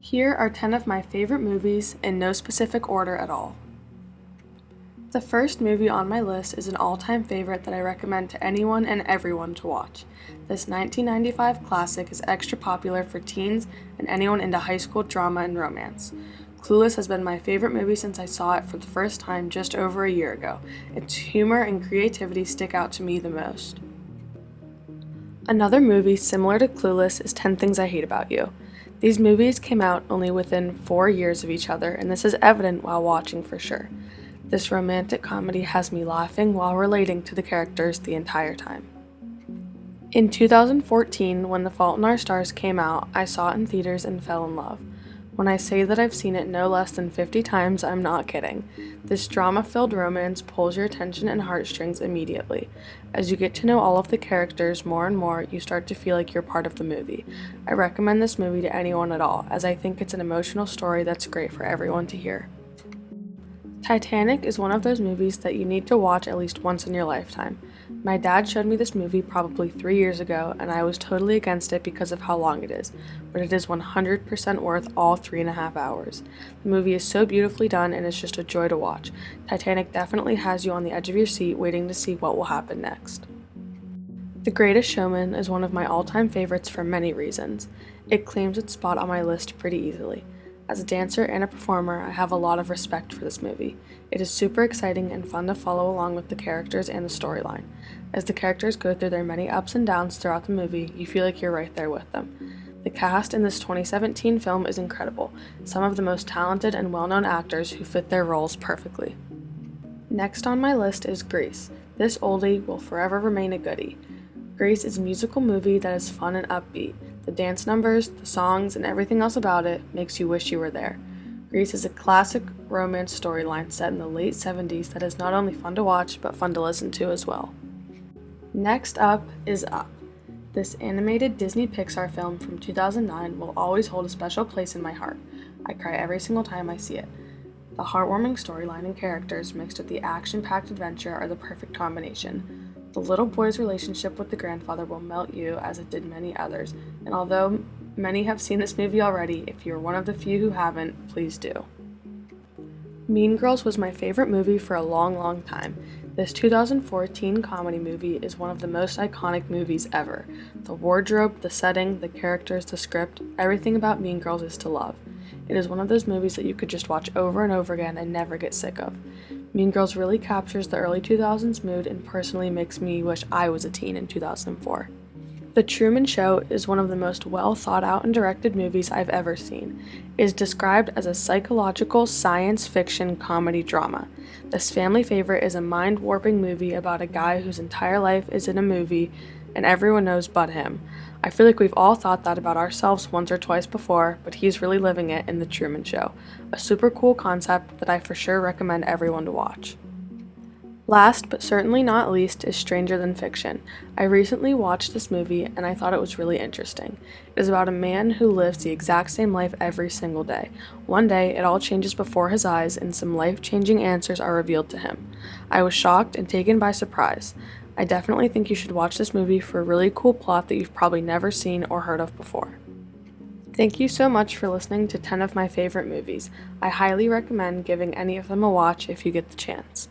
Here are 10 of my favorite movies in no specific order at all. The first movie on my list is an all-time favorite that I recommend to anyone and everyone to watch. This 1995 classic is extra popular for teens and anyone into high school drama and romance. Clueless has been my favorite movie since I saw it for the first time just over a year ago. Its humor and creativity stick out to me the most. Another movie similar to Clueless is 10 Things I Hate About You. These movies came out only within 4 years of each other, and this is evident while watching for sure. This romantic comedy has me laughing while relating to the characters the entire time. In 2014, when The Fault in Our Stars came out, I saw it in theaters and fell in love. When I say that I've seen it no less than 50 times, I'm not kidding. This drama-filled romance pulls your attention and heartstrings immediately. As you get to know all of the characters more and more, you start to feel like you're part of the movie. I recommend this movie to anyone at all, as I think it's an emotional story that's great for everyone to hear. Titanic is one of those movies that you need to watch at least once in your lifetime. My dad showed me this movie probably 3 years ago, and I was totally against it because of how long it is, but it is 100% worth all 3.5 hours. The movie is so beautifully done and it's just a joy to watch. Titanic definitely has you on the edge of your seat waiting to see what will happen next. The Greatest Showman is one of my all-time favorites for many reasons. It claims its spot on my list pretty easily. As a dancer and a performer, I have a lot of respect for this movie. It is super exciting and fun to follow along with the characters and the storyline. As the characters go through their many ups and downs throughout the movie, you feel like you're right there with them. The cast in this 2017 film is incredible, some of the most talented and well-known actors who fit their roles perfectly. Next on my list is Grease. This oldie will forever remain a goodie. Grease is a musical movie that is fun and upbeat. The dance numbers, the songs, and everything else about it makes you wish you were there. Grease is a classic romance storyline set in the late 70s that is not only fun to watch, but fun to listen to as well. Next up is Up. This animated Disney Pixar film from 2009 will always hold a special place in my heart. I cry every single time I see it. The heartwarming storyline and characters mixed with the action-packed adventure are the perfect combination. The little boy's relationship with the grandfather will melt you as it did many others, and although many have seen this movie already, if you're one of the few who haven't, please do. Mean Girls was my favorite movie for a long time. This 2014 comedy movie is one of the most iconic movies ever. The wardrobe, the setting, the characters, the script, everything about Mean Girls is to love. It is one of those movies that you could just watch over and over again and never get sick of. Mean Girls really captures the early 2000s mood and personally makes me wish I was a teen in 2004. The Truman Show is one of the most well thought out and directed movies I've ever seen. It is described as a psychological science fiction comedy drama. This family favorite is a mind-warping movie about a guy whose entire life is in a movie and everyone knows but him. I feel like we've all thought that about ourselves once or twice before, but he's really living it in The Truman Show. A super cool concept that I for sure recommend everyone to watch. Last, but certainly not least, is Stranger Than Fiction. I recently watched this movie and I thought it was really interesting. It is about a man who lives the exact same life every single day. One day, it all changes before his eyes and some life-changing answers are revealed to him. I was shocked and taken by surprise. I definitely think you should watch this movie for a really cool plot that you've probably never seen or heard of before. Thank you so much for listening to 10 of my favorite movies. I highly recommend giving any of them a watch if you get the chance.